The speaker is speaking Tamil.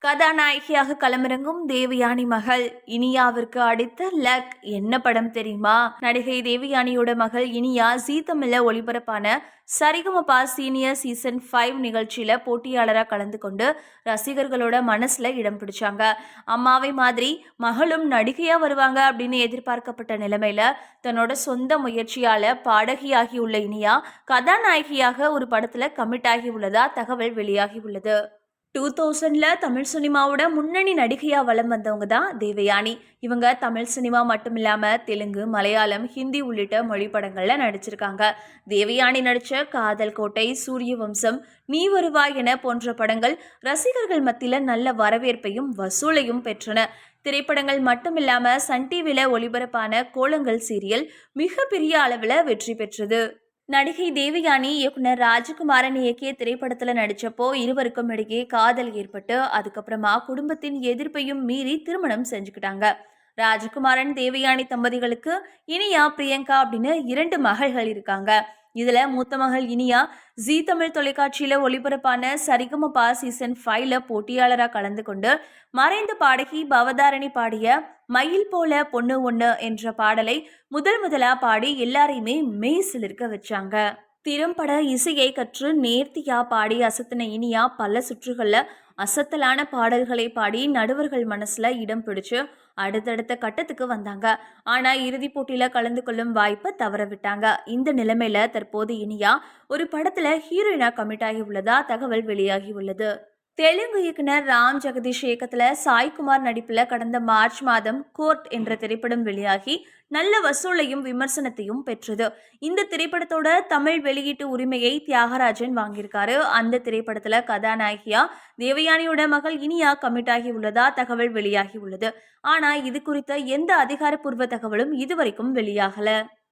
கதாநாயகியாக களமிறங்கும் தேவயானி மகள் இனியாவிற்கு அடித்த லக் என்ன படம் தெரியுமா? நடிகை தேவயானியோட மகள் இனியா ஜீ தமிழ்ல ஒளிபரப்பான சரிகமபா சீனியர் சீசன் 5 நிகழ்ச்சியில போட்டியாளராக கலந்து கொண்டு ரசிகர்களோட மனசுல இடம் பிடிச்சாங்க. அம்மாவை மாதிரி மகளும் நடிகையா வருவாங்க அப்படின்னு எதிர்பார்க்கப்பட்ட நிலைமையில தன்னோட சொந்த முயற்சியால பாடகியாகி உள்ள இனியா கதாநாயகியாக ஒரு படத்துல கமிட் ஆகி உள்ளதா தகவல் வெளியாகி உள்ளது. 2000ல தமிழ் சினிமாவோட முன்னணி நடிகையா வலம் வந்தவங்க தான் தேவயானி. இவங்க தமிழ் சினிமா மட்டும் இல்லாம தெலுங்கு, மலையாளம், ஹிந்தி உள்ளிட்ட மொழி படங்கள்ல நடிச்சிருக்காங்க. தேவயானி நடிச்ச காதல் கோட்டை, சூரிய வம்சம், நீ வருவாய் என போன்ற படங்கள் ரசிகர்கள் மத்தியில நல்ல வரவேற்பையும் வசூலையும் பெற்றன. திரைப்படங்கள் மட்டுமில்லாம சன் டிவில ஒளிபரப்பான கோலங்கள் சீரியல் மிகப்பெரிய அளவுல வெற்றி பெற்றது. நடிகை தேவயானி இயக்குனர் ராஜகுமாரன் இயக்கிய திரைப்படத்துல நடிச்சப்போ இருவருக்கும் இடையே காதல் ஏற்பட்டு அதுக்கப்புறமா குடும்பத்தின் எதிர்ப்பையும் மீறி திருமணம் செஞ்சுக்கிட்டாங்க. ராஜகுமாரன் தேவயானி தம்பதிகளுக்கு இனியா, பிரியங்கா அப்படின்னு 2 மகள்கள் இருக்காங்க. இதுல மூத்த மகள் இனியா ஜீ தமிழ் தொலைக்காட்சியில ஒளிபரப்பான சரிகமபா சீசன் 5ல போட்டியாளராக கலந்து கொண்டு மறைந்த பாடகி பவதாரணி பாடிய மயில் போல பொண்ணு ஒண்ணு என்ற பாடலை முதலா பாடி எல்லாரையுமே மெய் சிலிர்க்க வச்சாங்க. திறம்பட இசையை கற்று நேர்த்தியா பாடி அசத்தின இனியா பல சுற்றுகள்ல அசத்தலான பாடல்களை பாடி நடுவர்கள் மனசுல இடம் பிடிச்சு அடுத்தடுத்த கட்டத்துக்கு வந்தாங்க. ஆனா இறுதிப் போட்டியில கலந்து கொள்ளும் வாய்ப்பை தவற விட்டாங்க. இந்த நிலைமையில தற்போது இனியா ஒரு படத்துல ஹீரோயினா கமிட் ஆகி உள்ளதா தகவல் வெளியாகி உள்ளது. தெலுங்கு இயக்குனர் ராம் ஜெகதீஷ் இயக்கத்துல சாய்குமார் நடிப்புல கடந்த மார்ச் மாதம் கோர்ட் என்ற திரைப்படம் வெளியாகி நல்ல வசூலையும் விமர்சனத்தையும் பெற்றது. இந்த திரைப்படத்தோட தமிழ் வெளியீட்டு உரிமையை தியாகராஜன் வாங்கியிருக்காரு. அந்த திரைப்படத்துல கதாநாயகியா தேவயானியோட மகள் இனியா கமிட் ஆகி உள்ளதா தகவல் வெளியாகி உள்ளது. ஆனா இது குறித்த எந்த அதிகாரப்பூர்வ தகவலும் இதுவரைக்கும் வெளியாகல.